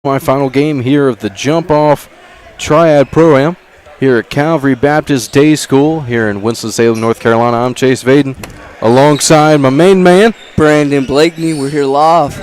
My final game here of the jump-off Triad Pro-Am here at Calvary Baptist Day School here in Winston-Salem, North Carolina. I'm Chase Vaden alongside my main man, Brandon Blakeney. We're here live.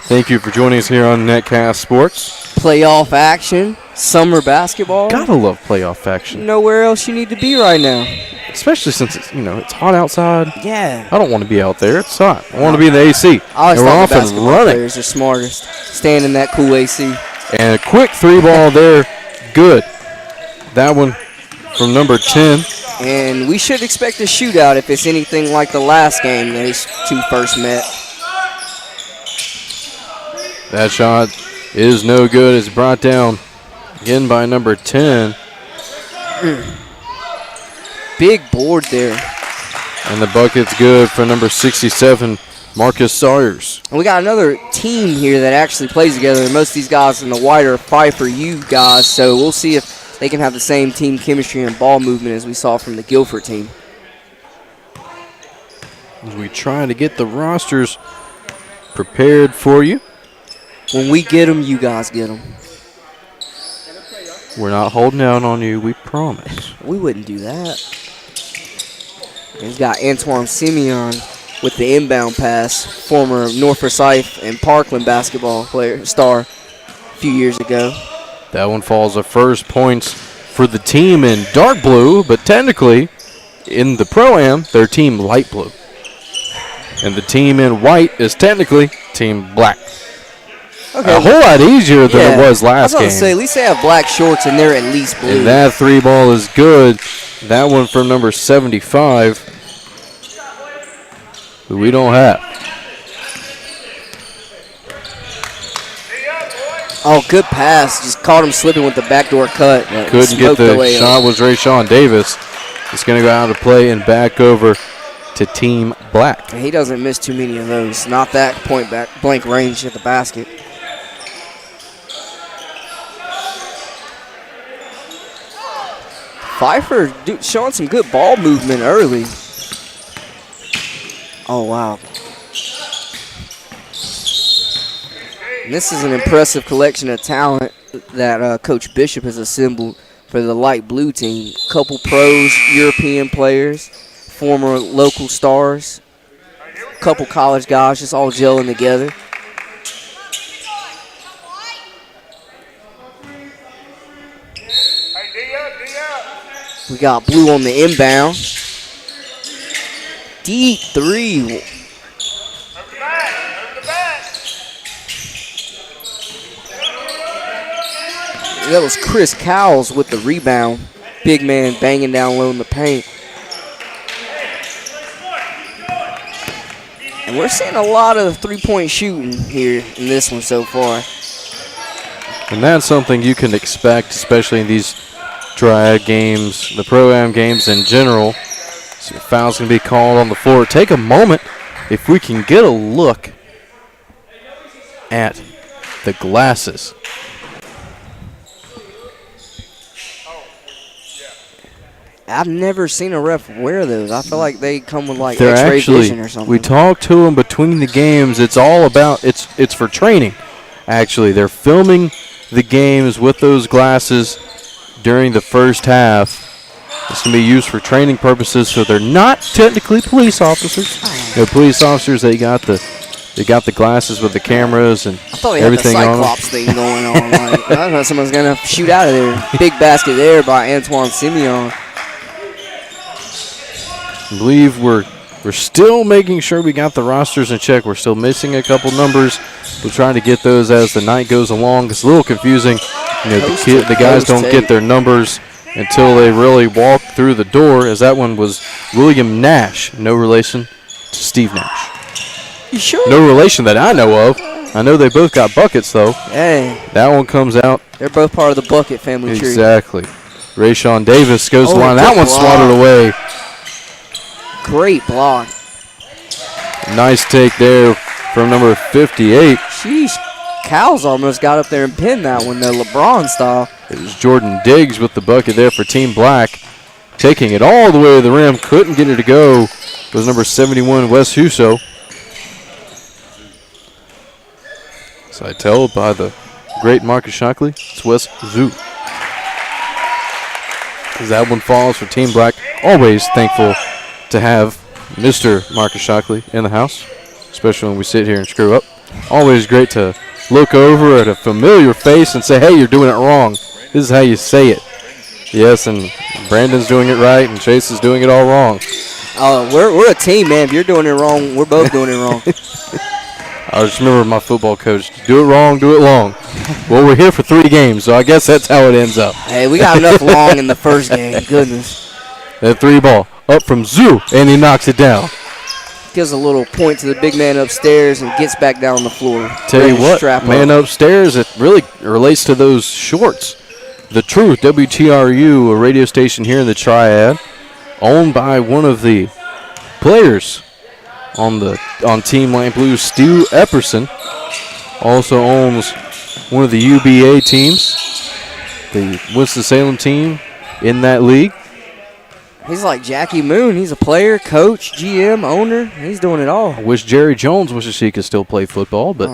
Thank you for joining us here on Netcast Sports. Playoff action, summer basketball. Gotta love playoff action. Nowhere else you need to be right now. Especially since it's hot outside. Yeah. I don't want to be out there. It's hot. I want to be in the AC. I always and we're thought off the and basketball running. players are smartest. Stand in that cool AC. And a quick three ball there. Good. That one from number 10. And we should expect a shootout if it's anything like the last game these two first met. That shot is no good. It's brought down again by number 10. Big board there. And the bucket's good for number 67, Marcus Sawyers. And we got another team here that actually plays together. Most of these guys in the white are Pfeiffer U guys, so we'll see if they can have the same team chemistry and ball movement as we saw from the Guilford team. As we try to get the rosters prepared for you. When we get them, you guys get them. We're not holding out on you, we promise. We wouldn't do that. We've got Antoine Simeon with the inbound pass, former North Forsyth and Parkland basketball player star a few years ago. That one falls at first, points for the team in dark blue, but technically in the Pro-Am, they're team light blue. And the team in white is technically team black. Okay. A whole lot easier than it was last game. I was going to say, at least they have black shorts and they're at least blue. And that three ball is good. That one from number 75. Who we don't have. Oh, good pass. Just caught him slipping with the backdoor cut. Couldn't get the shot. Was Rayshawn Davis. It's going to go out of play and back over to Team Black. He doesn't miss too many of those. Not that point blank range at the basket. Pfeiffer showing some good ball movement early. Oh, wow. And this is an impressive collection of talent that Coach Bishop has assembled for the light blue team. Couple pros, European players, former local stars, couple college guys just all gelling together. We got blue on the inbound. Deep three. That was Chris Cowles with the rebound. Big man banging down low in the paint. And we're seeing a lot of three-point shooting here in this one so far. And that's something you can expect, especially in these Triad games, the Pro-Am games in general. So a foul's going to be called on the floor. Take a moment if we can get a look at the glasses. I've never seen a ref wear those. I feel like they come with like They're X-ray actually, vision or something. we talked to them between the games. It's all about, it's for training, actually. They're filming the games with those glasses during the first half. It's going to be used for training purposes, so they're not technically police officers. They're police officers. They got the glasses with the cameras and everything on them. I thought they had the Cyclops thing going on. Like, I thought someone's going to shoot out of there. Big basket there by Antoine Simeon. I believe we're still making sure we got the rosters in check. We're still missing a couple numbers. We're trying to get those as the night goes along. It's a little confusing. The guys don't get their numbers until they really walk through the door, as that one was William Nash, no relation to Steve Nash. You sure? No relation that I know of. I know they both got buckets, though. Hey. That one comes out. They're both part of the bucket family tree. Exactly. Rayshawn Davis goes to the line. That one's swatted away. Great block. Nice take there from number 58. Sheesh. Cowles almost got up there and pinned that one, though, LeBron style. It was Jordan Diggs with the bucket there for Team Black. Taking it all the way to the rim. Couldn't get it to go. It was number 71, Wes Huso. So I tell by the great Marcus Shockley. It's Wes Zoo. As that one falls for Team Black. Always thankful to have Mr. Marcus Shockley in the house, especially when we sit here and screw up. Always great to look over at a familiar face and say, hey, you're doing it wrong. This is how you say it. Yes, and Brandon's doing it right, and Chase is doing it all wrong. We're a team, man. If you're doing it wrong, we're both doing it wrong. I just remember my football coach, do it wrong, do it long. Well, we're here for 3 games, so I guess that's how it ends up. Hey, we got enough long in the first game. Goodness. That 3 ball up from Zoo, and he knocks it down. Gives a little point to the big man upstairs and gets back down on the floor. Tell you what, man upstairs, it really relates to those shorts. The Truth, WTRU, a radio station here in the Triad, owned by one of the players on Team Light Blue, Stu Epperson. Also owns one of the UBA teams, the Winston-Salem team in that league. He's like Jackie Moon. He's a player, coach, GM, owner. He's doing it all. I wish Jerry Jones wishes he could still play football, but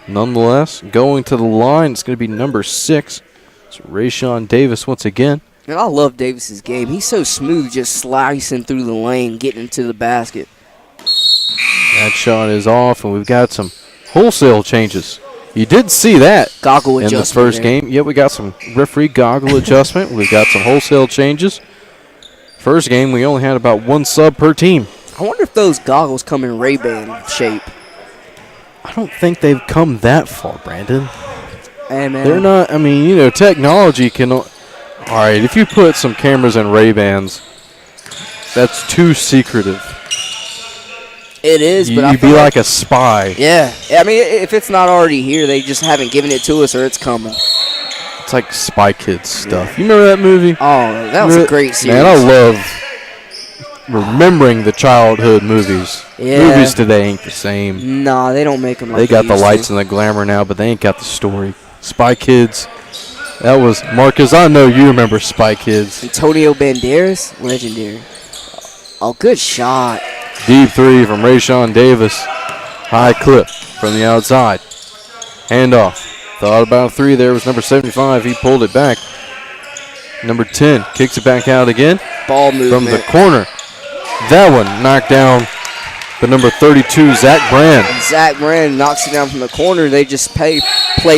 nonetheless, going to the line, it's going to be number 6. It's Rayshawn Davis once again. And I love Davis's game. He's so smooth, just slicing through the lane, getting into the basket. That shot is off, and we've got some wholesale changes. You did see that goggle in the first game. Yeah, we got some referee goggle adjustment. We've got some wholesale changes. First game, we only had about 1 sub per team. I wonder if those goggles come in Ray-Ban shape. I don't think they've come that far, Brandon. Hey, man. They're not, I mean, you know, technology can. All right, if you put some cameras in Ray-Bans, that's too secretive. It is, but you'd be like a spy. Yeah. I mean, if it's not already here, they just haven't given it to us or it's coming. It's like Spy Kids stuff. Yeah. You remember that movie? Oh, that was a great series. Man, I love remembering the childhood movies. Yeah. Movies today ain't the same. Nah, they don't make them like they got the lights and the glamour now, but they ain't got the story. Spy Kids. That was, Marcus, I know you remember Spy Kids. Antonio Banderas, legendary. Oh, good shot. Deep 3 from Rayshawn Davis. High clip from the outside. Handoff. Thought about 3 there. Was number 75. He pulled it back. Number 10 kicks it back out again. Ball movement. From the corner. That one knocked down the number 32, Zach Brand. And Zach Brand knocks it down from the corner. They just play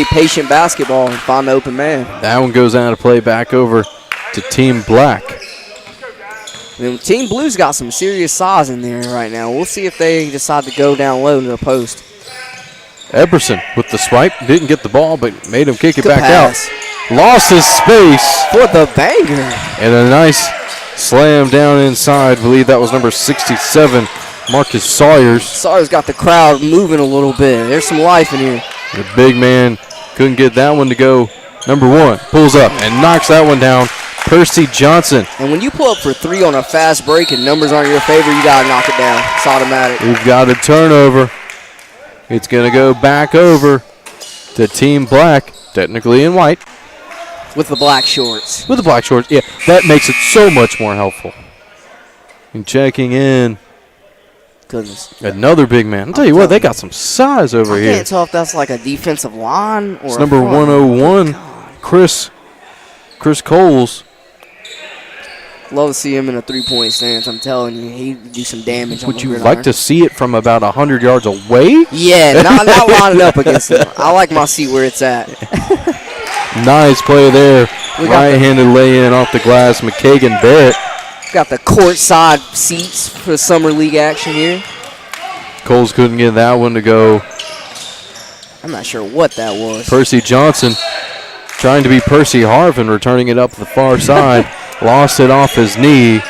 patient basketball and find the open man. That one goes out of play back over to Team Black. And Team Blue's got some serious size in there right now. We'll see if they decide to go down low to the post. Epperson with the swipe. Didn't get the ball, but made him kick it back pass. Out. Lost his space. For the banger. And a nice slam down inside. I believe that was number 67, Marcus Sawyers. Sawyers got the crowd moving a little bit. There's some life in here. The big man couldn't get that one to go. Number 1 pulls up and knocks that one down. Percy Johnson. And when you pull up for 3 on a fast break and numbers aren't in your favor, you got to knock it down. It's automatic. We've got a turnover. It's going to go back over to Team Black, technically in white. With the black shorts. With the black shorts, yeah. That makes it so much more helpful. And checking in. Goodness. Another big man. I'll tell you what, they got some size over here. I can't tell if that's like a defensive line or it's number 101, Chris Coles. Love to see him in a three-point stance. I'm telling you, he'd do some damage. Would you like to see it from about 100 yards away? Yeah, not lining up against him. I like my seat where it's at. Nice play there. Right-handed lay-in off the glass. McKagan Barrett. Got the court-side seats for the summer league action here. Coles couldn't get that one to go. I'm not sure what that was. Percy Johnson trying to be Percy Harvin, returning it up the far side. Lost it off his knee.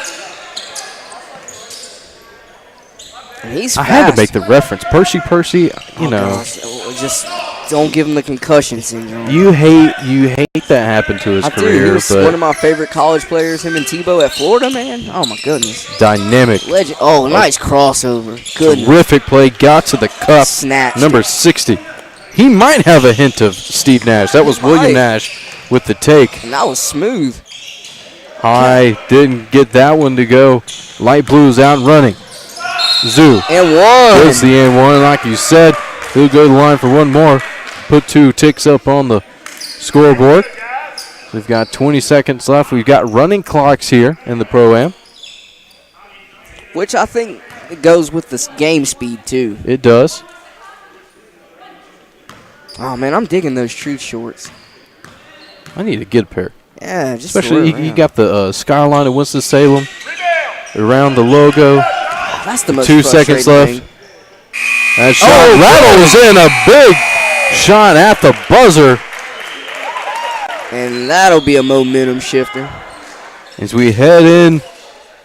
And he's fast. I had to make the reference. Percy, you know. Gosh, just don't give him the concussion syndrome. You hate that happened to his career. He was one of my favorite college players, him and Tebow at Florida, man. Oh, my goodness. Dynamic. Legend. Oh, nice crossover. Goodness. Terrific play. Got to the cup. Snatched. Number 60. He might have a hint of Steve Nash. That was William Nash with the take. And that was smooth. High, didn't get that one to go. Light Blues out and running. Zoo. And one. There's the and one. Like you said, he'll go to the line for one more. Put 2 ticks up on the scoreboard. We've got 20 seconds left. We've got running clocks here in the Pro-Am. Which I think it goes with this game speed, too. It does. Oh, man, I'm digging those Truth shorts. I need to get a pair. Yeah, just especially you got the skyline of Winston-Salem around the logo. Oh, that's the most 2 seconds left. thing. That shot rattles in a big shot at the buzzer. And that'll be a momentum shifter. As we head in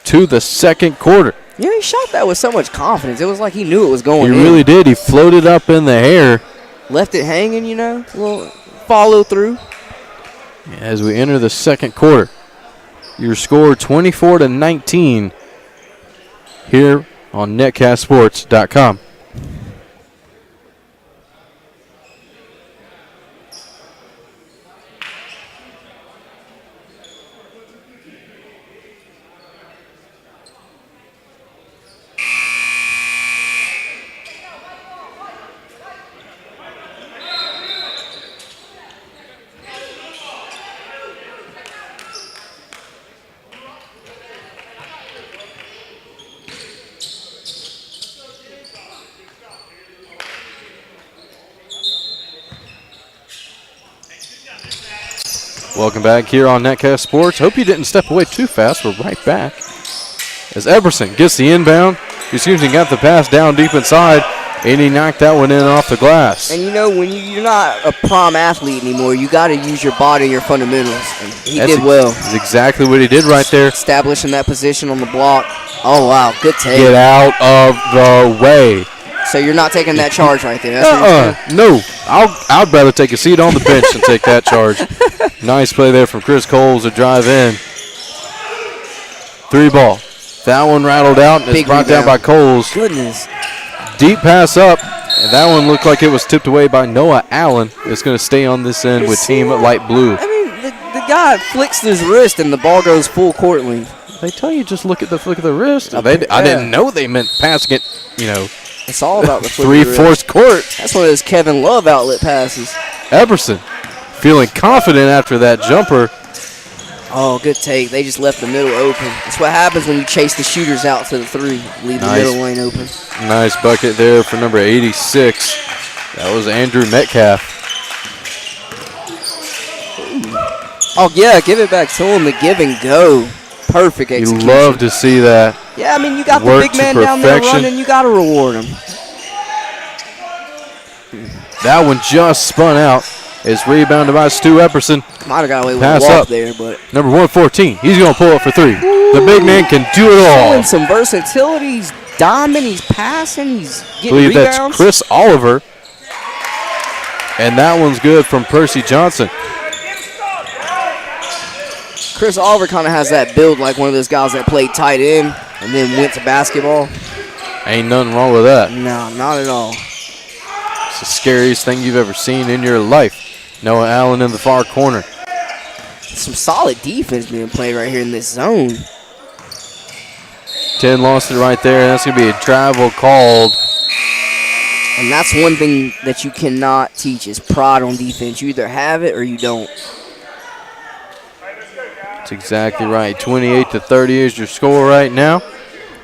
to the second quarter. Yeah, he shot that with so much confidence. It was like he knew it was going in. He really did. He floated up in the air. Left it hanging, you know, a little follow through. As we enter the second quarter, your score 24-19 here on netcastsports.com. Welcome back here on Netcast Sports. Hope you didn't step away too fast. We're right back. As Epperson gets the inbound, he seems to got the pass down deep inside, and he knocked that one in off the glass. And you know, when you're not a prom athlete anymore, you got to use your body and your fundamentals. And he did well. That's exactly what he did right there. Establishing that position on the block. Oh, wow, good take. Get out of the way. So you're not taking that charge right there. That's no. I'd rather take a seat on the bench than take that charge. Nice play there from Chris Coles to drive in. 3 ball. That one rattled out, and it's brought down by Coles. Goodness. Deep pass up, and that one looked like it was tipped away by Noah Allen. It's going to stay on this end with Team Light Blue. I mean, the guy flicks his wrist, and the ball goes full court length. They tell you just look at the flick of the wrist. I didn't know they meant passing it, It's all about the flick of the wrist. 3/4 court. That's one of those Kevin Love outlet passes. Epperson feeling confident after that jumper. Oh, good take. They just left the middle open. That's what happens when you chase the shooters out to the 3. Leave the middle lane open. Nice bucket there for number 86. That was Andrew Metcalf. Oh, yeah, give it back to him. The give and go. Perfect execution. You love to see that. Yeah, I mean, you got the Work big to man down there perfection. running. You got to reward him. That one just spun out. It's rebounded by Stu Epperson. Might have got away with Pass a walk up. there, but. Number 114. He's going to pull up for 3. The big man can do it all. Showing some versatility. He's diming. He's passing. He's I getting believe rebounds. that's Chris Oliver. And that one's good from Percy Johnson. Chris Oliver kind of has that build like one of those guys that played tight end and then went to basketball. Ain't nothing wrong with that. No, not at all. It's the scariest thing you've ever seen in your life. Noah Allen in the far corner. Some solid defense being played right here in this zone. 10 lost it right there. That's going to be a travel called. And that's one thing that you cannot teach is pride on defense. You either have it or you don't. That's exactly right. 28-30 is your score right now.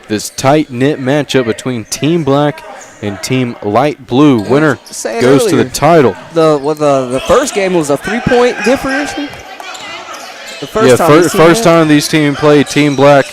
This tight-knit matchup between Team Black and Team Light Blue. Winner goes to the title. The first game was a 3-point differential. The first time these teams played, Team Black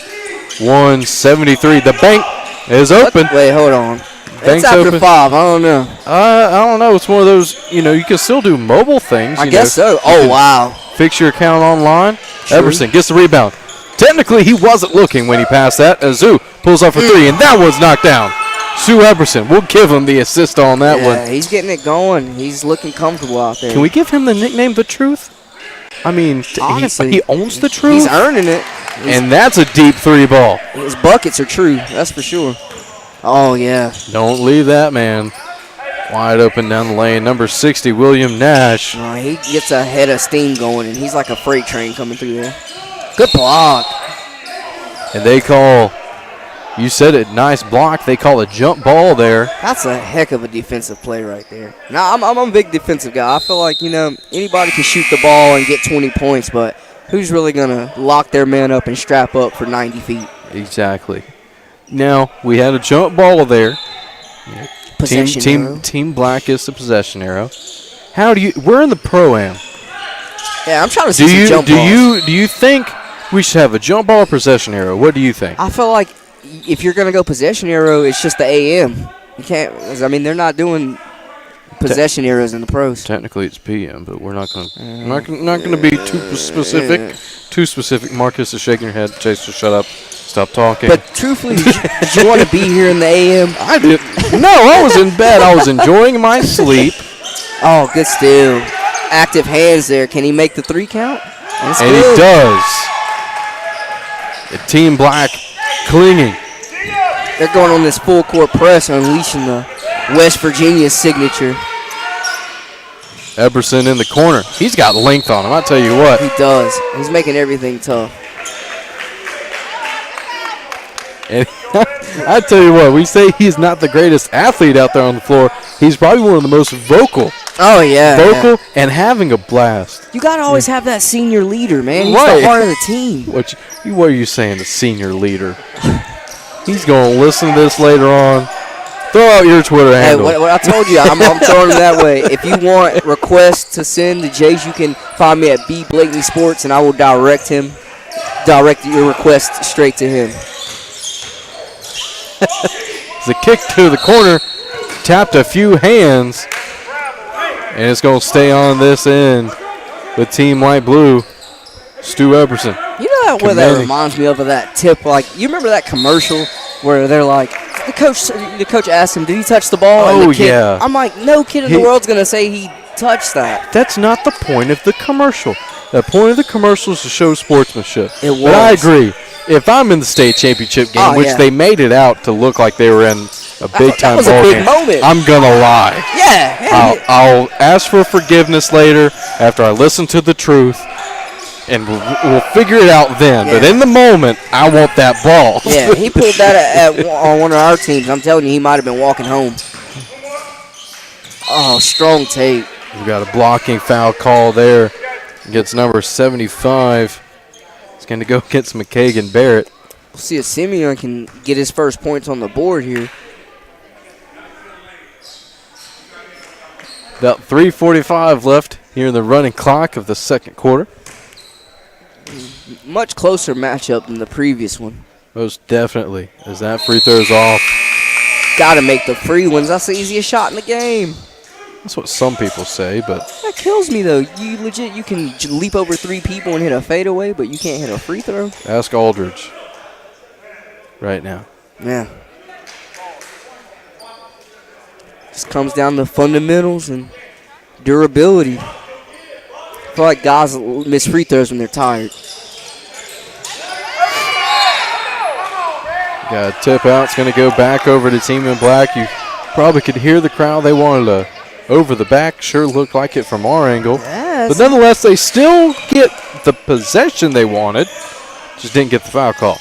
won 73. The bank is open. Wait, hold on. Bank's it's after open. 5. I don't know. I don't know. It's one of those, you can still do mobile things. I guess so. Oh, wow. Fix your account online. True. Everson gets the rebound. Technically, he wasn't looking when he passed that. Azu pulls up for 3, and that one's knocked down. Sue Epperson, we'll give him the assist on that one. Yeah, he's getting it going. He's looking comfortable out there. Can we give him the nickname The Truth? I mean, honestly, he owns the truth. He's earning it. And that's a deep 3 ball. His buckets are true. That's for sure. Oh, yeah. Don't leave that man wide open down the lane. Number 60, William Nash. He gets a head of steam going, and he's like a freight train coming through there. Good block. And they call You said it. Nice block. They call a jump ball there. That's a heck of a defensive play right there. Now, I'm a big defensive guy. I feel like, anybody can shoot the ball and get 20 points, but who's really going to lock their man up and strap up for 90 feet? Exactly. Now, we had a jump ball there. Team Black is the possession arrow. We're in the Pro-Am. Yeah, I'm trying to see some jump balls. Do you think we should have a jump ball or possession arrow? What do you think? I feel like if you're going to go possession arrow, it's just the AM. You can't, they're not doing possession arrows in the pros. Technically, it's PM, but we're not going to be too specific. Too specific. Marcus is shaking your head. Chase, just shut up. Stop talking. But truthfully, did you want to be here in the AM? I did. No, I was in bed. I was enjoying my sleep. Oh, good steal. Active hands there. Can he make the 3 count? And he does. The Team Black clinging. They're going on this full court press, unleashing the West Virginia signature. Epperson in the corner. He's got length on him, I'll tell you what. He does. He's making everything tough. And I tell you what, we say he's not the greatest athlete out there on the floor. He's probably one of the most vocal. Oh, yeah. Vocal and having a blast. You got to always have that senior leader, man. He's the heart of the team. What are you saying, the senior leader? He's going to listen to this later on. Throw out your Twitter handle. Hey, what I told you, I'm throwing it that way. If you want requests to send to Jace, you can find me at B Blakeney Sports, and I will direct your request straight to him. It's a kick to the corner, tapped a few hands, and it's going to stay on this end with Team Light Blue, Stu Epperson. You know what that reminds me of that tip? Like, you remember that commercial where they're like, the coach asked him, did he touch the ball? Oh, and the kid, yeah. I'm like, no kid in the world's going to say he touched that. That's not the point of the commercial. The point of the commercial is to show sportsmanship. It was. But I agree. If I'm in the state championship game, which they made it out to look like they were in a big-time ball game, I'm going to lie. Yeah. I'll ask for forgiveness later after I listen to the truth, and we'll figure it out then. Yeah. But in the moment, I want that ball. Yeah, he pulled that on one of our teams. I'm telling you, he might have been walking home. Oh, strong tape. We've got a blocking foul call there. Gets number 75. It's going to go against McKagan Barrett. We'll see if Simeon can get his first points on the board here. About 3:45 left here in the running clock of the second quarter. Much closer matchup than the previous one. Most definitely, as that free throw's off. Got to make the free ones. That's the easiest shot in the game. That's what some people say, but that kills me though. You can leap over 3 people and hit a fadeaway, but you can't hit a free throw. Ask Aldridge right now. Yeah. Just comes down to fundamentals and durability. I feel like guys miss free throws when they're tired. Got a tip out. It's going to go back over to Team in Black. You probably could hear the crowd. They wanted to over the back. Sure looked like it from our angle. Yes. But nonetheless, they still get the possession they wanted. Just didn't get the foul call.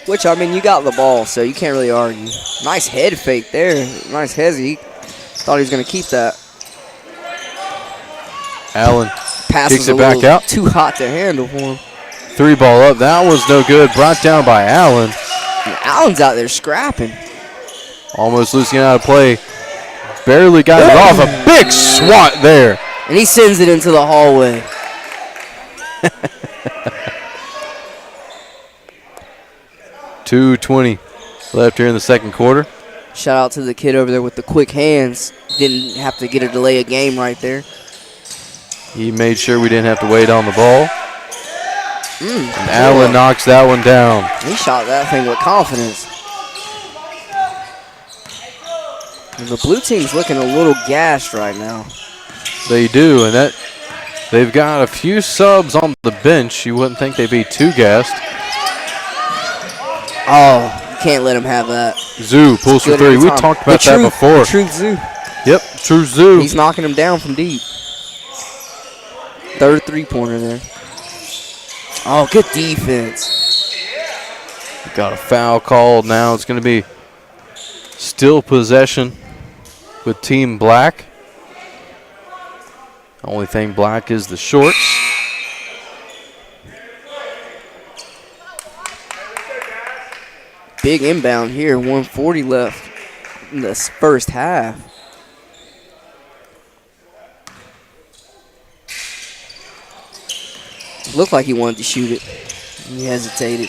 Which, I mean, you got the ball, so you can't really argue. Nice head fake there. Nice hezzy. Thought he was going to keep that. Allen passes kicks it back out. Too hot to handle for him. 3 ball up. That was no good. Brought down by Allen. And Allen's out there scrapping. Almost losing out of play. Barely got it off. A big swat there. And he sends it into the hallway. .220 left here in the second quarter. Shout out to the kid over there with the quick hands. Didn't have to get a delay of game right there. He made sure we didn't have to wait on the ball. And Allen knocks that one down. He shot that thing with confidence. And the blue team's looking a little gassed right now. They do, and that they've got a few subs on the bench. You wouldn't think they'd be too gassed. Oh, you can't let him have that. Zoo pulls for 3. We talked about that before. Truth Zoo. Yep, true Zoo. He's knocking him down from deep. Third 3-pointer there. Oh, good defense. Got a foul called now. It's going to be still possession with Team Black. Only thing black is the shorts. Big inbound here, 1:40 left in this first half. Looked like he wanted to shoot it. He hesitated.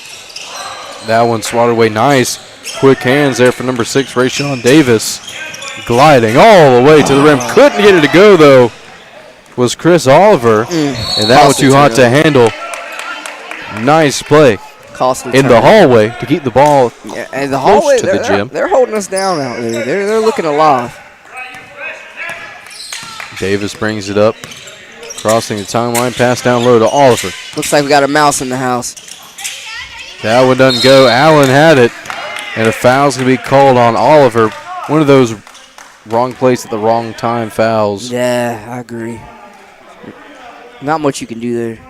That one swatted away nice. Quick hands there for number 6, Rayshawn Davis. Gliding all the way to the rim. Couldn't get it to go, though, was Chris Oliver. And that was too hot to handle. Nice play. Costly in the hallway to keep the ball and the hallway to the gym. They're holding us down out there. They're looking alive. Davis brings it up, crossing the timeline, pass down low to Oliver. Looks like we got a mouse in the house. That one doesn't go. Allen had it, and a foul's going to be called on Oliver. One of those wrong place at the wrong time fouls. Yeah, I agree. Not much you can do there.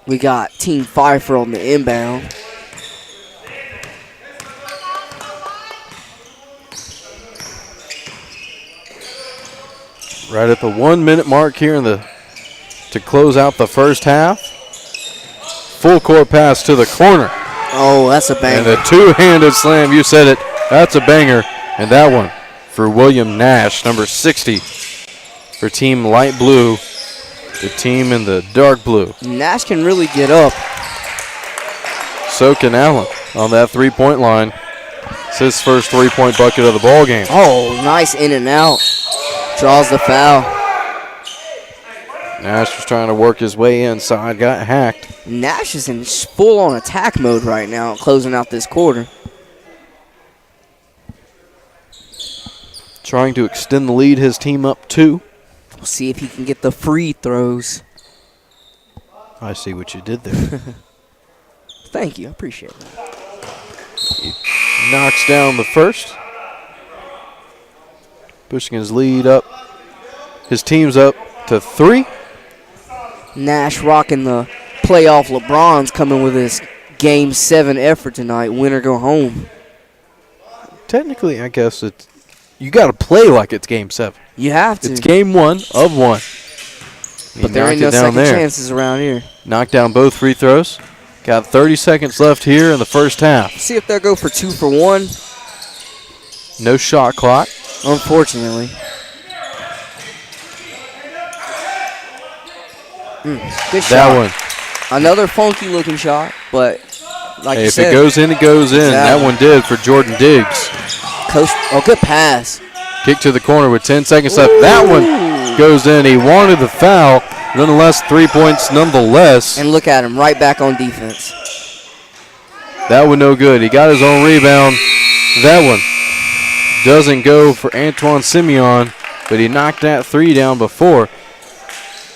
We got Team Pfeiffer on the inbound. Right at the 1 minute mark here to close out the first half. Full court pass to the corner. Oh, that's a banger. And a two-handed slam. You said it. That's a banger. And that one for William Nash, number 60 for Team Light Blue. The team in the dark blue. Nash can really get up. So can Allen on that three-point line. It's his first three-point bucket of the ball game. Oh, nice in and out. Draws the foul. Nash was trying to work his way inside, got hacked. Nash is in full-on attack mode right now, closing out this quarter. Trying to extend the lead, his team up 2. We'll see if he can get the free throws. I see what you did there. Thank you. I appreciate that. He knocks down the first. Pushing his lead up. His team's up to 3. Nash rocking the playoff LeBron's coming with his Game 7 effort tonight. Win or go home. Technically, I guess you got to play like it's Game 7. You have to. It's Game 1 of 1. But there ain't no second chances around here. Knocked down both free throws. Got 30 seconds left here in the first half. See if they'll go for 2 for 1. No shot clock. Unfortunately. Good shot. That one. Another funky looking shot, but like you if said. It goes in, it goes in. That one did for Jordan Diggs. Good pass. Kick to the corner with 10 seconds left. That one goes in. He wanted the foul. Nonetheless, 3 points nonetheless. And look at him, right back on defense. That one no good. He got his own rebound. That one doesn't go for Antoine Simeon, but he knocked that 3 down before.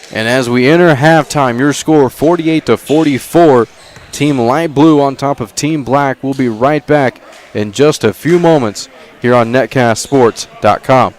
And as we enter halftime, your score 48-44. Team Light Blue on top of Team Black. We'll be right back in just a few moments here on netcastsports.com.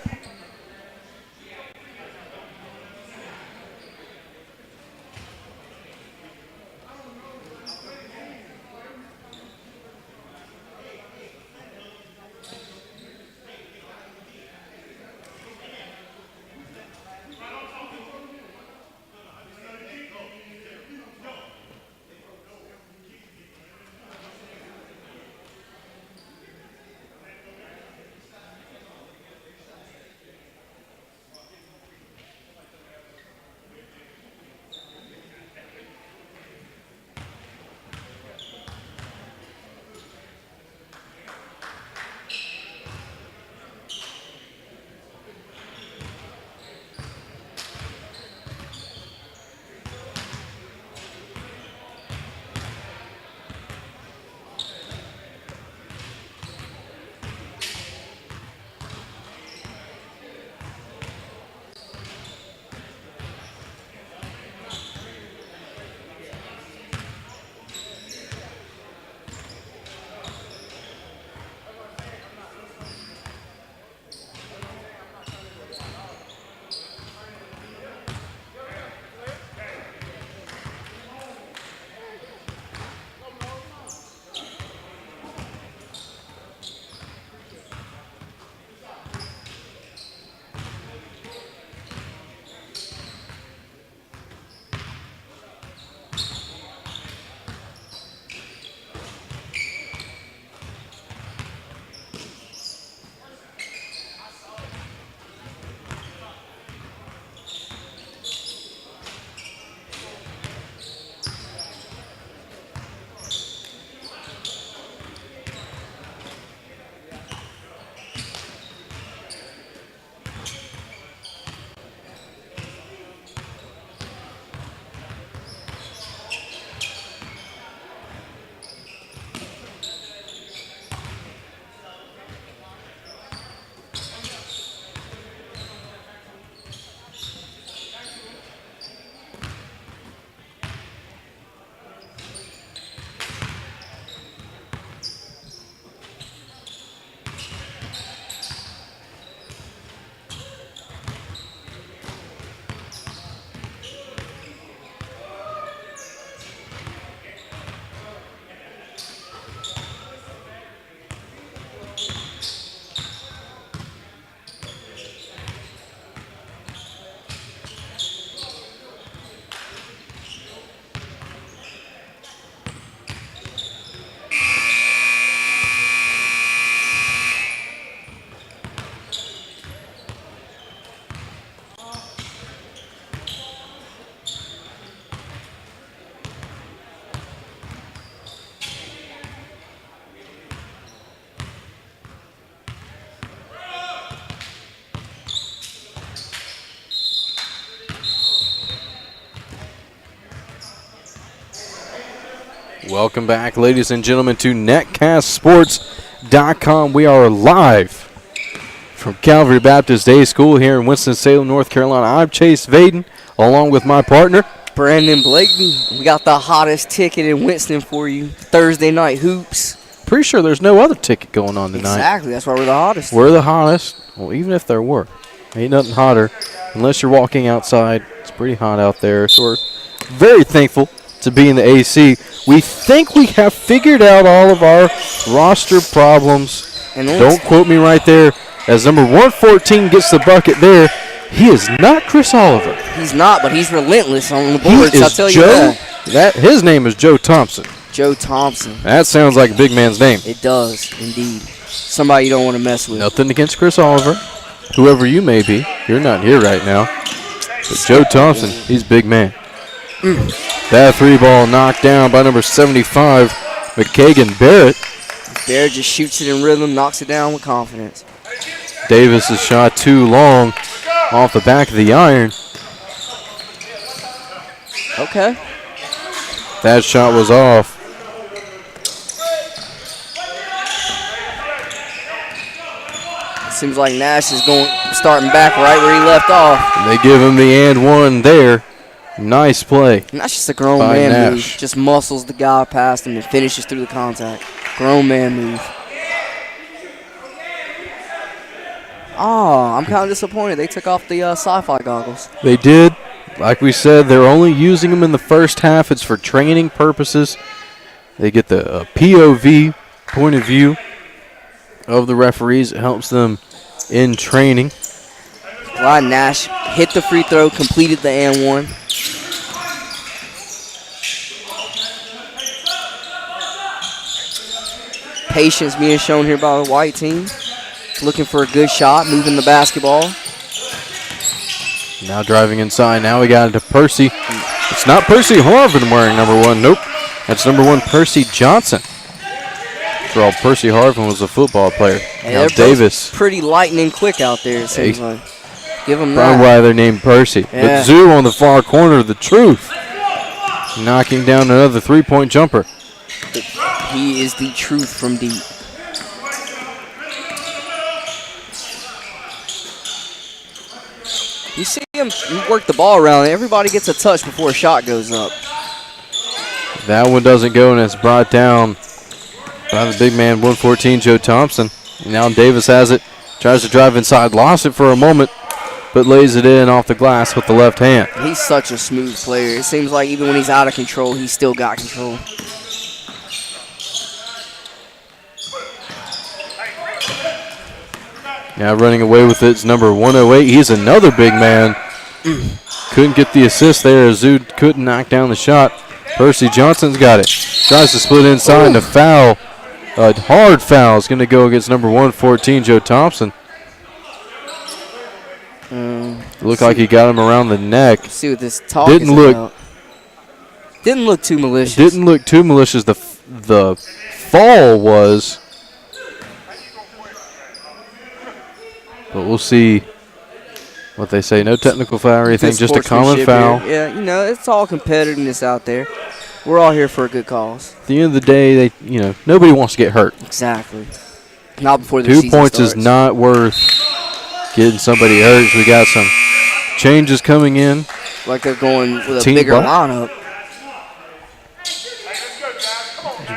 Welcome back, ladies and gentlemen, to netcastsports.com. We are live from Calvary Baptist Day School here in Winston-Salem, North Carolina. I'm Chase Vaden, along with my partner, Brandon Blakeney. We got the hottest ticket in Winston for you. Thursday night hoops. Pretty sure there's no other ticket going on tonight. Exactly. That's why we're the hottest. We're the hottest. Well, even if there were. Ain't nothing hotter. Unless you're walking outside. It's pretty hot out there. So we're very thankful to be in the AC. We think we have figured out all of our roster problems. And don't quote me right there. As number 114 gets the bucket there, he is not Chris Oliver. He's not, but he's relentless on the boards. He is I'll tell you that. His name is Joe Thompson. Joe Thompson. That sounds like a big man's name. It does, indeed. Somebody you don't want to mess with. Nothing against Chris Oliver. Whoever you may be, you're not here right now. But Joe Thompson, he's a big man. That three ball knocked down by number 75, McKagan Barrett. Barrett just shoots it in rhythm, knocks it down with confidence. Davis' shot too long off the back of the iron. Okay. That shot was off. Seems like Nash is starting back right where he left off. They give him the and one there. Nice play. And that's just a grown man move. Just muscles the guy past him and finishes through the contact. Grown man move. Oh, I'm kind of disappointed. They took off the sci-fi goggles. They did. Like we said, they're only using them in the first half. It's for training purposes. They get the POV, point of view, of the referees. It helps them in training. Glad Nash hit the free throw, completed the and one. Patience being shown here by the white team. Looking for a good shot, moving the basketball. Now driving inside. Now we got it to Percy. It's not Percy Harvin wearing number 1. Nope. That's number 1, Percy Johnson. After all, Percy Harvin was a football player. Hey, now Davis. Pretty lightning quick out there, it seems like. Give him Probably that. why they're named Percy. Yeah. But Zoo on the far corner, the truth. Knocking down another three-point jumper. He is the truth from deep. You see him work the ball around. Everybody gets a touch before a shot goes up. That one doesn't go, and it's brought down by the big man, 114, Joe Thompson. And now Davis has it. Tries to drive inside. Lost it for a moment, but lays it in off the glass with the left hand. He's such a smooth player. It seems like even when he's out of control, he's still got control. Now running away with it is number 108. He's another big man. Couldn't get the assist there as Zood couldn't knock down the shot. Percy Johnson's got it. Tries to split inside and a foul. A hard foul is going to go against number 114, Joe Thompson. Looked like he got him around the neck. Let's see what this talk is about. Didn't look too malicious. Didn't look too malicious. The fall was. But we'll see what they say. No technical foul or anything, just a common foul. Here. Yeah, you know, it's all competitiveness out there. We're all here for a good cause. At the end of the day, nobody wants to get hurt. Exactly. Not before the 2 season points starts. is not worth getting somebody hurt. We got some changes coming in. Like they're going with a Team bigger ball. lineup.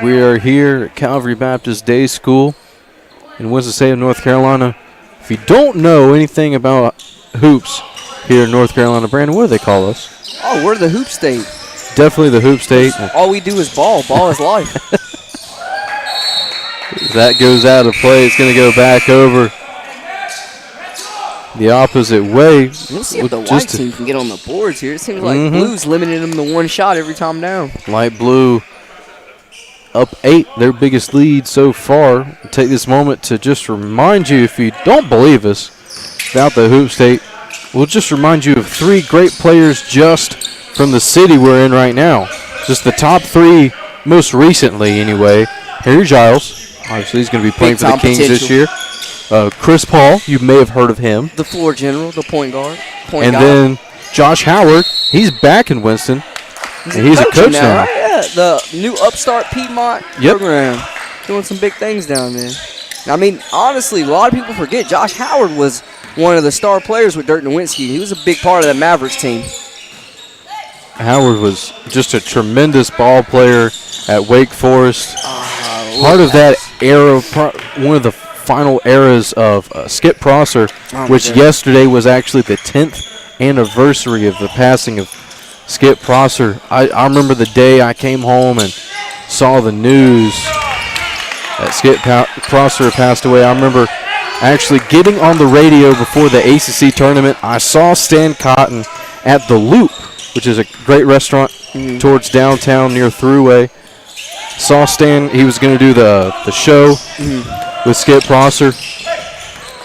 We are here at Calvary Baptist Day School in Winston-Salem, North Carolina. If you don't know anything about hoops here in North Carolina, Brandon, what do they call us? Oh, we're the hoop state. Definitely the hoop state. All we do is ball. Ball is life. That goes out of play. It's going to go back over the opposite way. We'll see if the white team can get on the boards here. It seems like Blue's limiting them to one shot every time down. Light blue up 8, their biggest lead so far. I'll take this moment to just remind you, if you don't believe us about the hoop state, we'll just remind you of 3 great players just from the city we're in right now. Just the top 3 most recently anyway. Harry Giles, obviously he's going to be playing for the Kings this year. Chris Paul, you may have heard of him. The floor general, the point guard. Then Josh Howard, he's back in Winston. And he's a coach now. Yeah, Yeah, the new Upstart Piedmont program. Doing some big things down there. I mean, honestly, a lot of people forget Josh Howard was one of the star players with Dirk Nowitzki. He was a big part of that Mavericks team. Howard was just a tremendous ball player at Wake Forest. Part of that era, one of the final eras of Skip Prosser, which yesterday was actually the 10th anniversary of the passing of Skip Prosser. I remember the day I came home and saw the news that Skip Prosser passed away. I remember actually getting on the radio before the ACC tournament. I saw Stan Cotton at The Loop, which is a great restaurant towards downtown near Thruway. Saw Stan. He was going to do the show with Skip Prosser.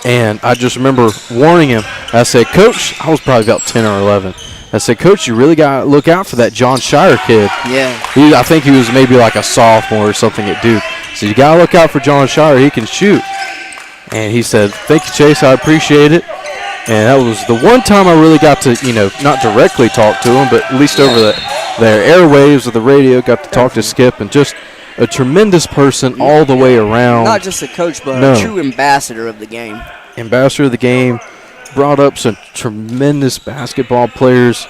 And I just remember warning him. I said, Coach, I was probably about 10 or 11. I said, Coach, you really got to look out for that John Shire kid. Yeah. I think he was maybe like a sophomore or something at Duke. So you got to look out for John Shire. He can shoot. And he said, thank you, Chase. I appreciate it. And that was the one time I really got to, not directly talk to him, but at least over their airwaves of the radio, got to talk to Skip, and just a tremendous person all the way around. Not just a coach, but a true ambassador of the game. Ambassador of the game. Brought up some tremendous basketball players.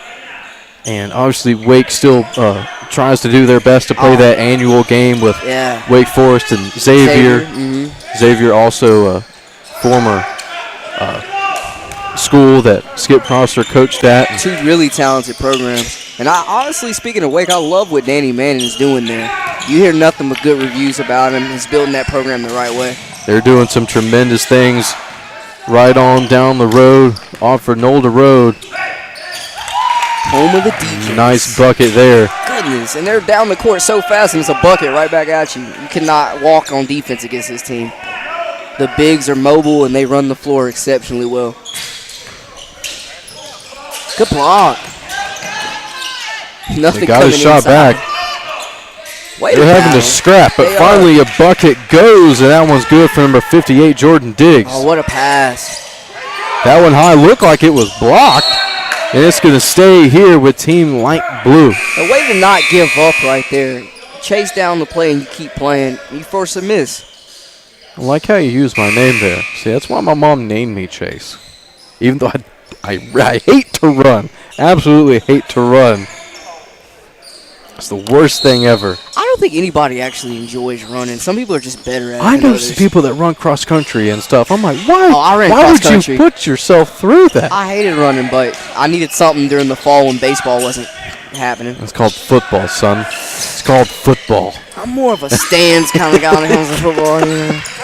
And obviously Wake still tries to do their best to play that annual game with Wake Forest and Xavier. Xavier also a former school that Skip Prosser coached at. Two really talented programs. And I honestly, speaking of Wake, I love what Danny Manning is doing there. You hear nothing but good reviews about him. He's building that program the right way. They're doing some tremendous things right on down the road, off Nolda Road. Home of the defense. Nice bucket there. Goodness, and they're down the court so fast, and it's a bucket right back at you. You cannot walk on defense against this team. The bigs are mobile, and they run the floor exceptionally well. Good block. Nothing they got his shot inside. back. They're having to scrap, but finally a bucket goes, and that one's good for number 58, Jordan Diggs. Oh, what a pass. That one high looked like it was blocked, and it's going to stay here with Team Light Blue. The way to not give up right there. Chase down the play and you keep playing. You force a miss. I like how you use my name there. See, that's why my mom named me Chase. Even though I hate to run. Absolutely hate to run. It's the worst thing ever. I don't think anybody actually enjoys running. Some people are just better at it. I know some people that run cross country and stuff. I'm like, why? I ran why would cross-country. you put yourself through that? I hated running, but I needed something during the fall when baseball wasn't happening. It's called football, son. It's called football. I'm more of a stands kind of guy when it comes to football.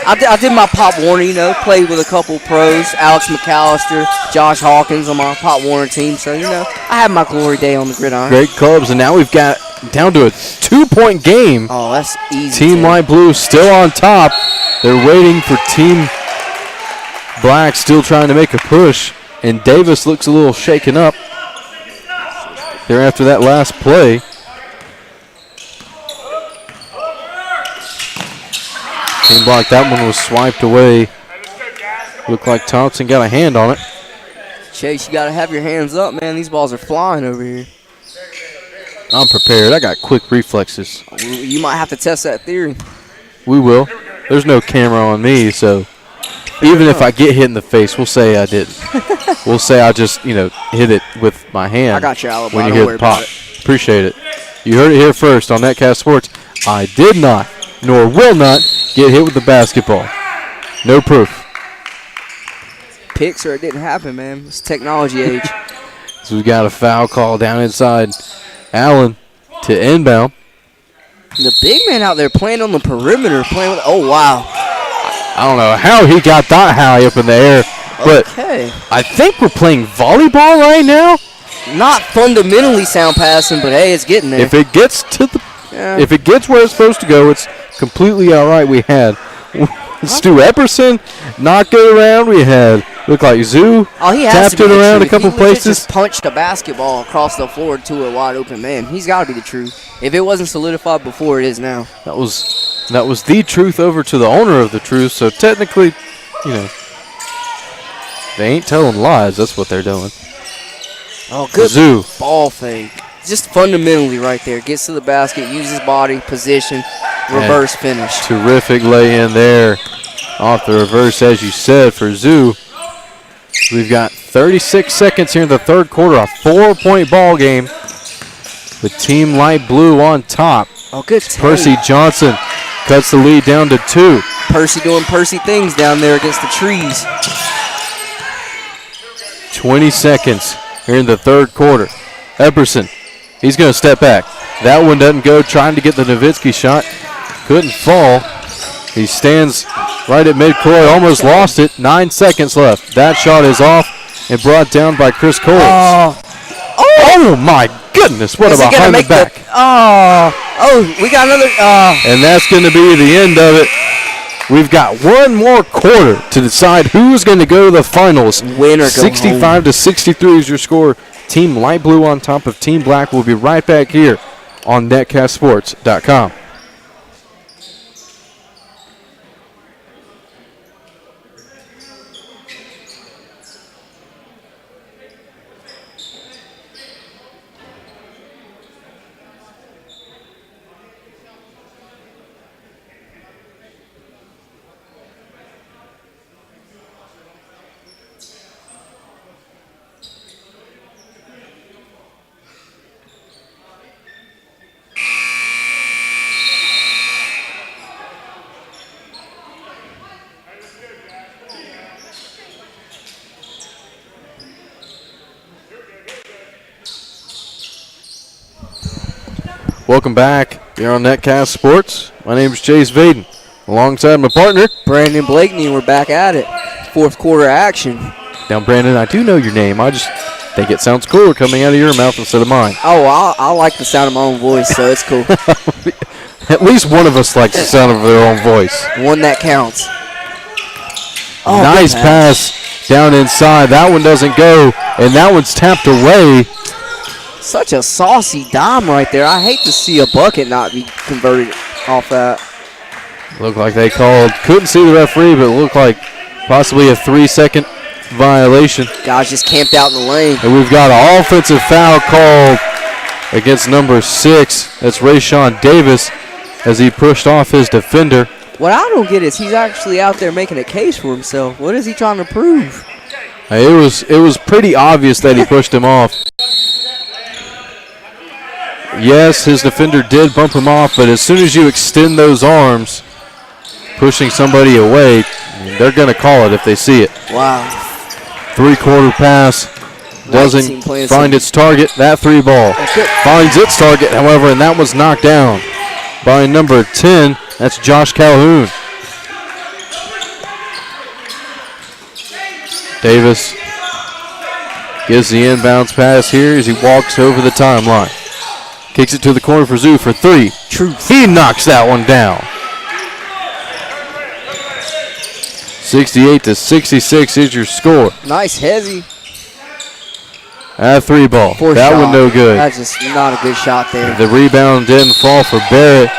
I did my Pop Warner, played with a couple pros, Alex McAllister, Josh Hawkins on my Pop Warner team. So, I had my glory day on the gridiron. Great clubs, and now we've got down to a 2-point game. Oh, that's easy. Team Light Blue still on top. They're waiting for Team Black, still trying to make a push, and Davis looks a little shaken up there after that last play. Team Black, that one was swiped away. Looked like Thompson got a hand on it. Chase, you got to have your hands up, man. These balls are flying over here. I'm prepared. I got quick reflexes. You might have to test that theory. We will. There's no camera on me, so even if I get hit in the face, we'll say I didn't. We'll say I just, hit it with my hand. I got your alibi. When you Don't hear worry the pop. about it. Appreciate it. You heard it here first on Netcast Sports. I did not, nor will not, get hit with the basketball. No proof. Picks or it didn't happen, man. It's technology age. So we got a foul call down inside. Allen to inbound. The big man out there playing on the perimeter. Oh, wow. I don't know how he got that high up in the air, but I think we're playing volleyball right now. Not fundamentally sound passing, but hey, it's getting there. If it gets if it gets where it's supposed to go, it's completely all right. We had Stu Epperson knocked it around. We had looked like Zoo tapped it around a couple places. He just punched a basketball across the floor to a wide open man. He's got to be the truth. If it wasn't solidified before, it is now. That was the truth over to the owner of the truth. So technically, they ain't telling lies. That's what they're doing. Oh, good Zoo ball fake. just fundamentally right there. Gets to the basket, uses body, position, reverse finish. Terrific lay-in there off the reverse, as you said, for Zoo. We've got 36 seconds here in the third quarter, a 4-point ball game with Team Light Blue on top. Oh, good take. Percy Johnson cuts the lead down to 2. Percy doing Percy things down there against the trees. 20 seconds here in the third quarter. Epperson, he's going to step back. That one doesn't go, trying to get the Nowitzki shot. Couldn't fall. He stands right at midcourt, almost lost it. 9 seconds left. That shot is off and brought down by Chris Coles. Oh my goodness, what a behind the back. We got another. And that's going to be the end of it. We've got one more quarter to decide who's going to go to the finals. Winner 65 to 63 is your score. Team Light Blue on top of Team Black. We'll be right back here on netcastsports.com. Welcome back here on Netcast Sports. My name is Chase Vaden, alongside my partner, Brandon Blakeney. We're back at it. Fourth quarter action. Now, Brandon, I do know your name. I just think it sounds cooler coming out of your mouth instead of mine. Oh, I like the sound of my own voice, so it's cool. At least one of us likes the sound of their own voice. One that counts. Oh, nice pass down inside. That one doesn't go, and that one's tapped away. Such a saucy dime right there. I hate to see a bucket not be converted off that. Looked like they called. Couldn't see the referee, but it looked like possibly a 3-second violation. Guys just camped out in the lane. And we've got an offensive foul called against number 6. That's Rayshawn Davis as he pushed off his defender. What I don't get is he's actually out there making a case for himself. What is he trying to prove? It was pretty obvious that he pushed him off. Yes, his defender did bump him off, but as soon as you extend those arms, pushing somebody away, they're going to call it if they see it. Wow. Three-quarter pass doesn't find its target. That three ball finds its target, however, and that was knocked down by number 10. That's Josh Calhoun. Davis gives the inbounds pass here as he walks over the timeline. Kicks it to the corner for Zoo for 3. Truth. He knocks that one down. 68 to 66 is your score. Nice heavy. That three ball. That one no good. That's just not a good shot there. The rebound didn't fall for Barrett.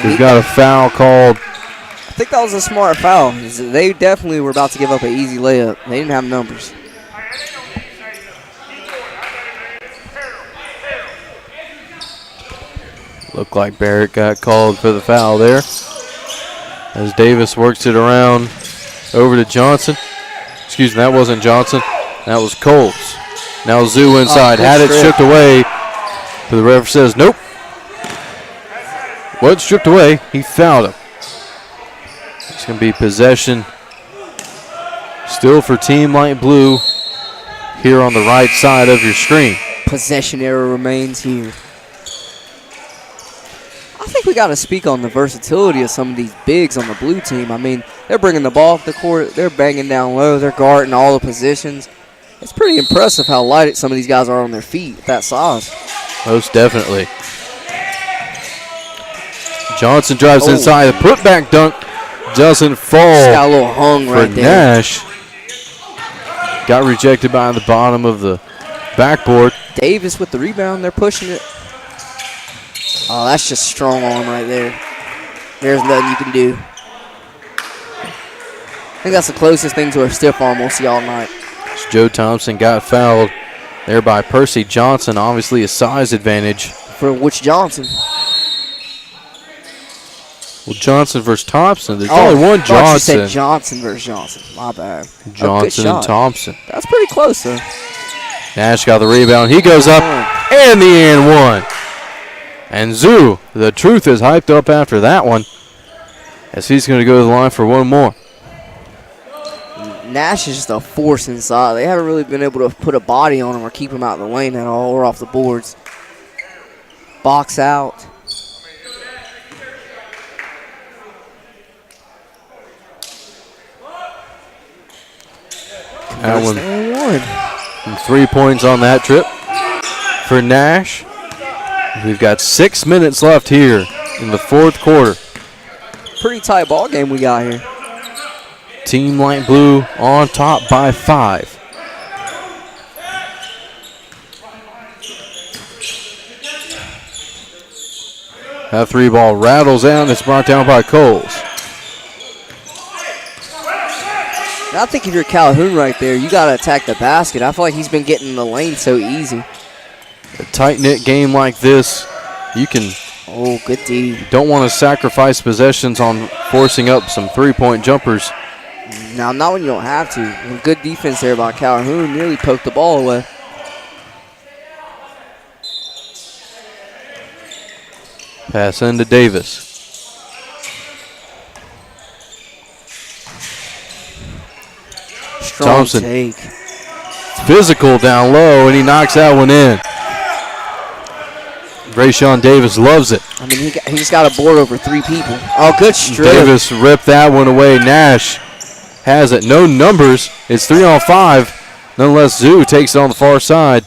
We've got a foul called. I think that was a smart foul. They definitely were about to give up an easy layup. They didn't have numbers. Looked like Barrett got called for the foul there as Davis works it around over to Johnson. Excuse me, that wasn't Johnson. That was Coles. Now Zoo inside. Had it stripped away. But the ref says nope. Wasn't stripped away. He fouled him. It's going to be possession still for Team Light Blue here on the right side of your screen. Possession error remains here. I think we got to speak on the versatility of some of these bigs on the blue team. I mean, they're bringing the ball up the court. They're banging down low. They're guarding all the positions. It's pretty impressive how light some of these guys are on their feet at that size. Most definitely. Johnson drives inside. The putback dunk doesn't fall. Just got a little hung right there. Nash. Got rejected by the bottom of the backboard. Davis with the rebound. They're pushing it. Oh, that's just strong arm right there. There's nothing you can do. I think that's the closest thing to a stiff arm we'll see all night. Joe Thompson got fouled there by Percy Johnson. Obviously a size advantage. For which Johnson? Well, Johnson versus Thompson. There's only one You Johnson. said Johnson versus Johnson. My bad. Johnson and Thompson. That's pretty close, though. Nash got the rebound. He goes up and the and one. And Zoo, the truth is hyped up after that one, as he's going to go to the line for one more. Nash is just a force inside. They haven't really been able to put a body on him or keep him out of the lane at all or off the boards. Box out. That one. 3 points on that trip for Nash. We've got 6 minutes left here in the fourth quarter. Pretty tight ball game we got here. Team Light Blue on top by 5. That 3 ball rattles out. It's brought down by Coles. I think if you're Calhoun right there, you got to attack the basket. I feel like he's been getting in the lane so easy. A tight-knit game like this, you can... Oh, good D. Don't want to sacrifice possessions on forcing up some three-point jumpers. Now, not when you don't have to. And good defense there by Calhoun. Nearly poked the ball away. Pass into Davis. Strong Thompson. take. Physical down low, and he knocks that one in. Rayshawn Davis loves it. I mean, he just got a board over 3 people. Oh, good strip. Davis ripped that one away. Nash has it. No numbers. It's 3 on 5. Nonetheless, Zoo takes it on the far side.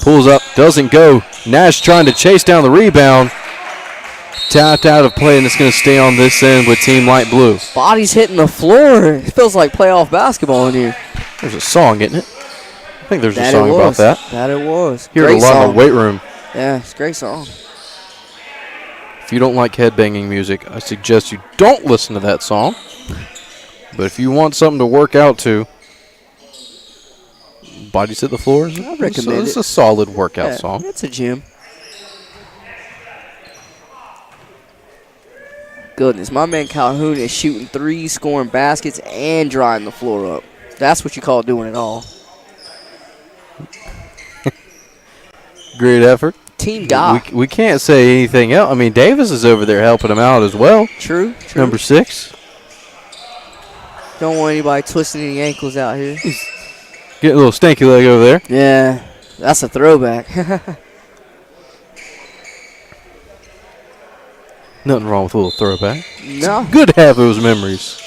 Pulls up, doesn't go. Nash trying to chase down the rebound. Tapped out of play, and it's going to stay on this end with Team Light Blue. Body's hitting the floor. It feels like playoff basketball in here. There's a song, isn't it? I think there's a song about that. That it was. Hear it a lot in the weight room. Yeah, it's a great song. If you don't like headbanging music, I suggest you don't listen to that song. But if you want something to work out to, Bodies Hit the Floor, I recommend it's a solid workout song. It's a gym. Goodness, my man Calhoun is shooting 3s, scoring baskets, and drying the floor up. That's what you call doing it all. Great effort. Team guy. We can't say anything else. I mean, Davis is over there helping him out as well. True. Number 6. Don't want anybody twisting any ankles out here. Getting a little stanky leg over there. Yeah, that's a throwback. Nothing wrong with a little throwback. No. It's good to have those memories.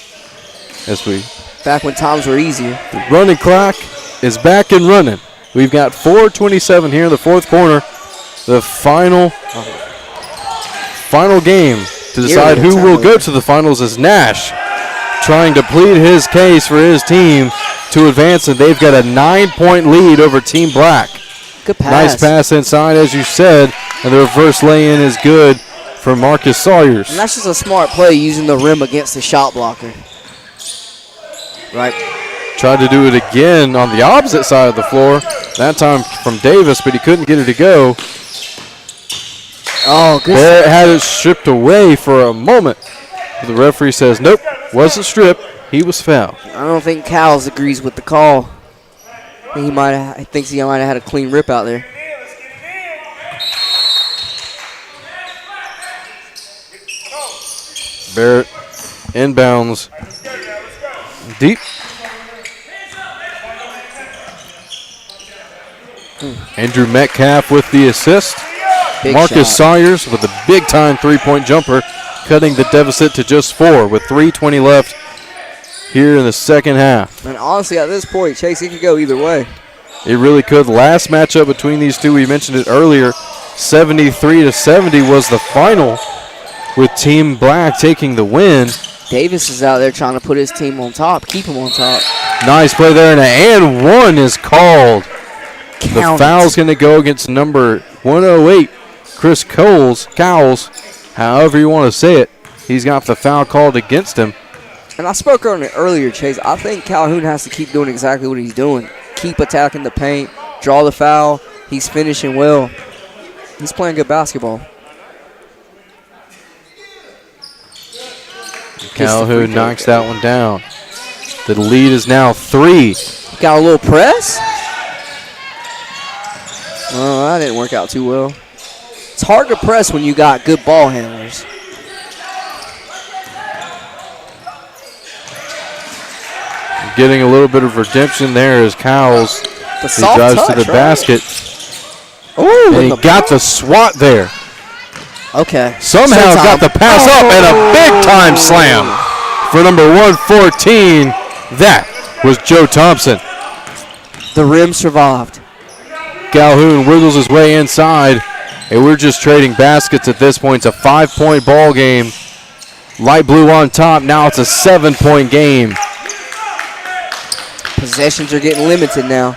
Back when times were easier. The running clock is back and running. We've got 4:27 here in the fourth quarter. The final game to decide who will go to the finals is Nash, trying to plead his case for his team to advance, and they've got a 9-point lead over Team Black. Good pass. Nice pass inside, as you said, and the reverse lay-in is good for Marcus Sawyers. And that's just a smart play using the rim against the shot blocker. Right. Tried to do it again on the opposite side of the floor, that time from Davis, but he couldn't get it to go. Oh, good. Barrett had it stripped away for a moment. The referee says, nope, wasn't stripped. He was fouled. I don't think Cowles agrees with the call. He thinks he might have had a clean rip out there. Barrett inbounds deep. Andrew Metcalf with the assist. Big Marcus shot. Sawyers with a big-time three-point jumper, cutting the deficit to just 4 with 3:20 left here in the second half. And honestly, at this point, Chase, it could go either way. It really could. Last matchup between these two, we mentioned it earlier, 73-70 was the final, with Team Black taking the win. Davis is out there trying to put his team on top, keep him on top. Nice play there, and one is called. The foul's going to go against number 108, Chris Cowles, however you want to say it. He's got the foul called against him. And I spoke on it earlier, Chase. I think Calhoun has to keep doing exactly what he's doing. Keep attacking the paint, draw the foul. He's finishing well. He's playing good basketball. Calhoun knocks that one down. The lead is now 3. Got a little press. Oh, that didn't work out too well. It's hard to press when you got good ball handlers. Getting a little bit of redemption there as Cowles he drives to the basket. Oh, and he got the swat there. Okay. Somehow got the pass up and a big-time slam for number 114. That was Joe Thompson. The rim survived. Calhoun wiggles his way inside, and we're just trading baskets at this point. It's a 5-point ball game. Light blue on top. Now it's a 7-point game. Possessions are getting limited now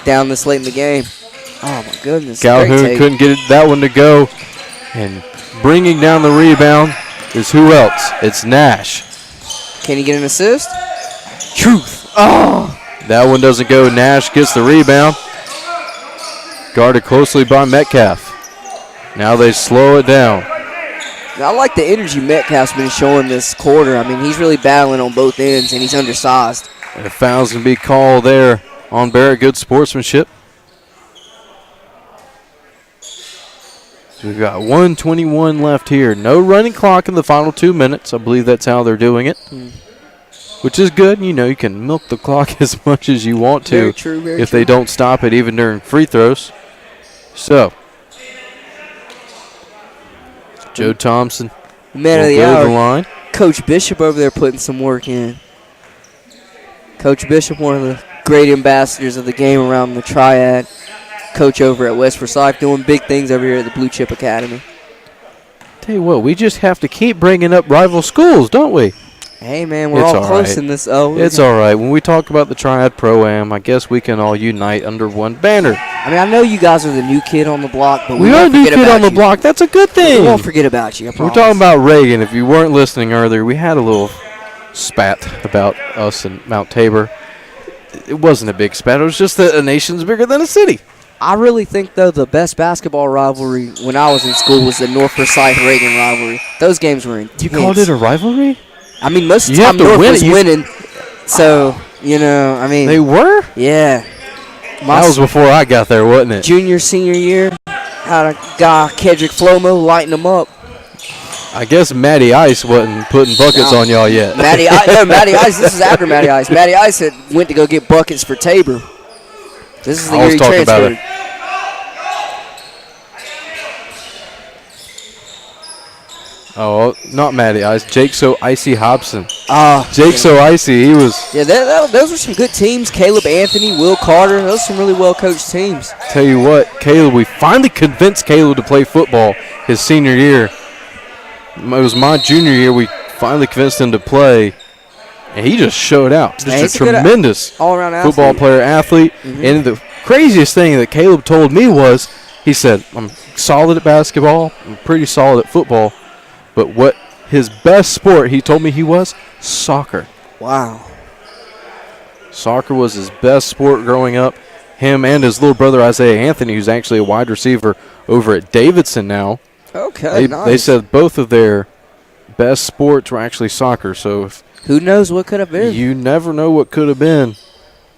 down this late in the game. Oh, my goodness. Calhoun couldn't get that one to go. And bringing down the rebound is who else? It's Nash. Can he get an assist? Truth. Oh. That one doesn't go. Nash gets the rebound. Guarded closely by Metcalf. Now they slow it down. I like the energy Metcalf's been showing this quarter. I mean, he's really battling on both ends, and he's undersized. And a foul's going to be called there on Barrett. Good sportsmanship. So we've got 1:21 left here. No running clock in the final 2 minutes. I believe that's how they're doing it, which is good. You know, you can milk the clock as much as you want to very true, very if true. they don't stop it even during free throws. So, Joe Thompson man of will the go to hour. the line. Coach Bishop over there putting some work in. Coach Bishop, one of the great ambassadors of the game around the Triad. Coach over at West Forsyth, doing big things over here at the Blue Chip Academy. Tell you what, we just have to keep bringing up rival schools, don't we? Hey, man, we're It's all all close right. in this. Oh, It's all right. When we talk about the Triad Pro-Am, I guess we can all unite under one banner. I mean, I know you guys are the new kid on the block, but We are won't new forget kid about on the you. block. That's a good thing. We won't forget about you, I We're promise. talking about Reagan. If you weren't listening earlier, we had a little spat about us and Mount Tabor. It wasn't a big spat. It was just that a nation's bigger than a city. I really think, though, the best basketball rivalry when I was in school was the North Forsyth-Reagan rivalry. Those games were intense. You called it a rivalry? I mean, most of You the have time to North win was it. winning. So, you know, I mean. They were? Yeah. My That was before I got there, wasn't it? junior, senior year, had a guy, Kedrick Flomo, lighting them up. I guess Matty Ice wasn't putting buckets on y'all yet. Matty Ice, this is after Matty Ice. Matty Ice had went to go get buckets for Tabor. This is the I year was he talking about transferred. Oh, not Matty Ice. Jake So Icy Hobson. Jake So Icy, he was. Yeah, those were some good teams. Caleb Anthony, Will Carter, those are some really well-coached teams. Tell you what, Caleb, we finally convinced Caleb to play football his senior year. It was my junior year. We finally convinced him to play, and he just showed out. Yeah, Just he's a a good tremendous all-around football athlete. player, athlete. And the craziest thing that Caleb told me was, he said, I'm solid at basketball, I'm pretty solid at football, but what his best sport, he told me he was, soccer. Wow. Soccer was his best sport growing up. Him and his little brother Isaiah Anthony, who's actually a wide receiver over at Davidson now. Okay, nice. They said both of their best sports were actually soccer. So if Who knows what could have been? you never know what could have been.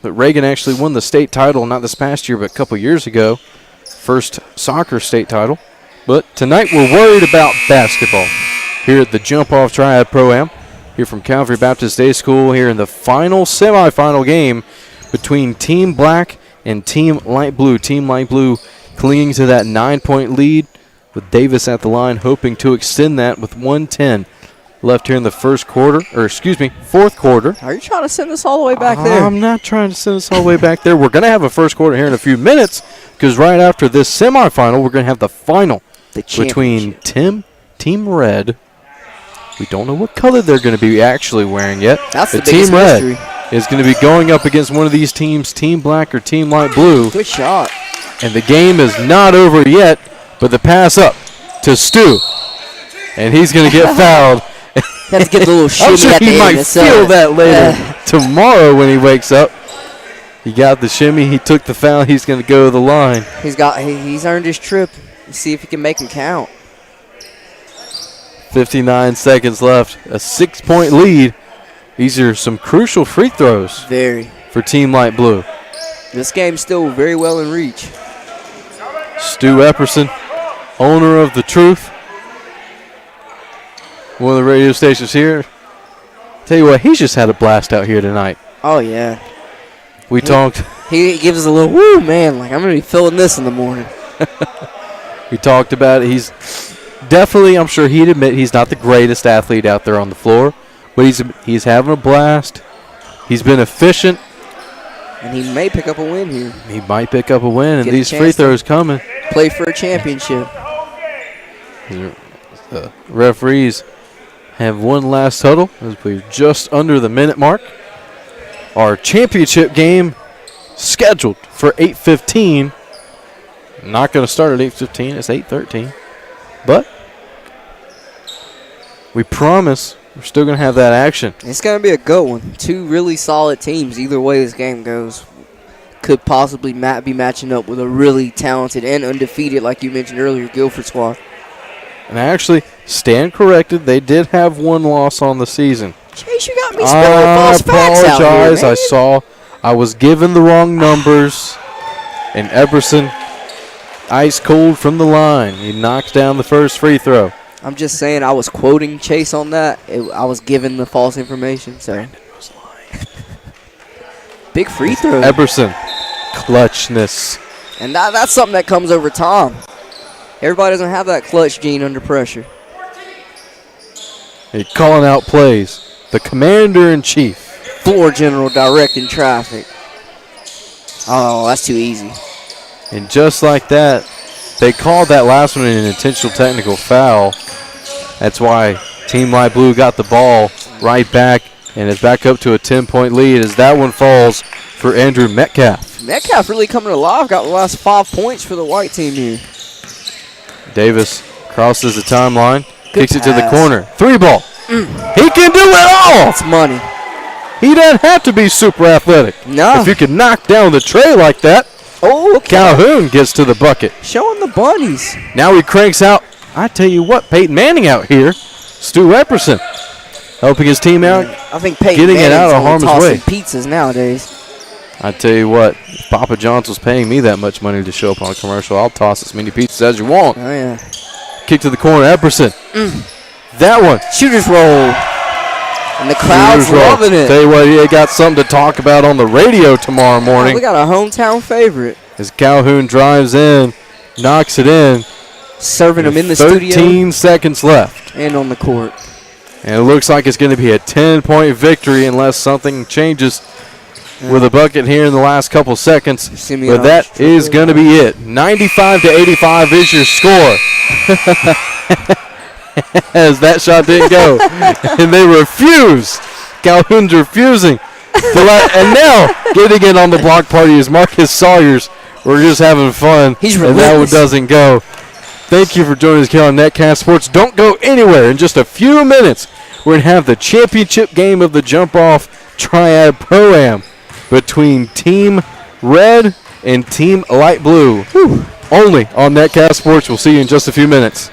But Reagan actually won the state title, not this past year, but a couple years ago. First soccer state title. But tonight we're worried about basketball here at the Jump Off Triad Pro-Am. Here from Calvary Baptist Day School here in the final semifinal game between Team Black and Team Light Blue. Team Light Blue clinging to that 9-point lead with Davis at the line, hoping to extend that with 1:10 left here in the fourth quarter. Are you trying to send us all the way back there? I'm not trying to send us all the way back there. We're going to have a first quarter here in a few minutes because right after this semifinal, we're going to have the final between Team Red. We don't know what color they're going to be actually wearing yet. That's the Team biggest Red mystery. is going to be going up against one of these teams, Team Black or Team Light Blue. Good shot. And the game is not over yet, but the pass up to Stu. And he's going to get fouled. Have to get the little I'm shimmy sure at the he end might of the feel set. that later tomorrow when he wakes up. He got the shimmy. He took the foul. He's going to go to the line. He's earned his trip. Let's see if he can make him count. 59 seconds left. A 6-point lead. These are some crucial free throws. Very. For Team Light Blue. This game's still very well in reach. Stu Epperson, owner of The Truth. One of the radio stations here. Tell you what, he's just had a blast out here tonight. Oh, yeah. We talked. He gives us a little, woo, man, like I'm going to be feeling this in the morning. We talked about it. He's definitely, I'm sure he'd admit, he's not the greatest athlete out there on the floor, but he's having a blast. He's been efficient. And he may pick up a win here. He might pick up a win, and Get these free throws coming. Play for a championship. The referees have one last huddle as we're just under the minute mark. Our championship game scheduled for 8:15. Not going to start at 8:15. It's 8:13. But we promise we're still going to have that action. It's going to be a good one. Two really solid teams. Either way this game goes. Could possibly be matching up with a really talented and undefeated, like you mentioned earlier, Guilford squad. And actually, stand corrected, they did have one loss on the season. Chase, you got me spilling false facts out here, man. I was given the wrong numbers. And Epperson, ice cold from the line. He knocks down the first free throw. I'm just saying I was quoting Chase on that. I was given the false information. So Brandon was lying. Big free throw. Epperson, clutchness. And that's something that comes over time. Everybody doesn't have that clutch gene under pressure. He's calling out plays. The commander-in-chief. Floor general directing traffic. Oh, that's too easy. And just like that, they called that last one an intentional technical foul. That's why Team Light Blue got the ball right back and is back up to a 10-point lead as that one falls for Andrew Metcalf. Metcalf really coming alive. Got the last 5 points for the white team here. Davis crosses the timeline, kicks it to the pass. corner. Three ball. He can do it all. That's money. He doesn't have to be super athletic. No. If you can knock down the tray like that, Oh, okay. Calhoun gets to the bucket. Showing the bunnies. Now he cranks out. I tell you what, Peyton Manning out here. Stu Epperson helping his team out. I think Peyton getting it out of Manning's harm's only way. tossing pizzas nowadays. I tell you what, if Papa John's was paying me that much money to show up on a commercial, I'll toss as many pizzas as you want. Oh, yeah. Kick to the corner, Epperson. That one. Shooter's roll. And the crowd's loving it. Tell you what, they got something to talk about on the radio tomorrow morning. We got a hometown favorite. As Calhoun drives in, knocks it in. Serving him in the studio. 13 seconds left. And on the court. And it looks like it's going to be a 10-point victory unless something changes with a bucket here in the last couple seconds. But that is going to be it. 95-85 is your score. As that shot didn't go. And they refuse. Calhoun's refusing to let. And now getting in on the block party is Marcus Sawyers. We're just having fun. He's and that one doesn't go. Thank you for joining us here on Netcast Sports. Don't go anywhere. In just a few minutes, we're going to have the championship game of the jump-off Triad Pro-Am between Team Red and Team Light Blue. Only on Netcast Sports. We'll see you in just a few minutes.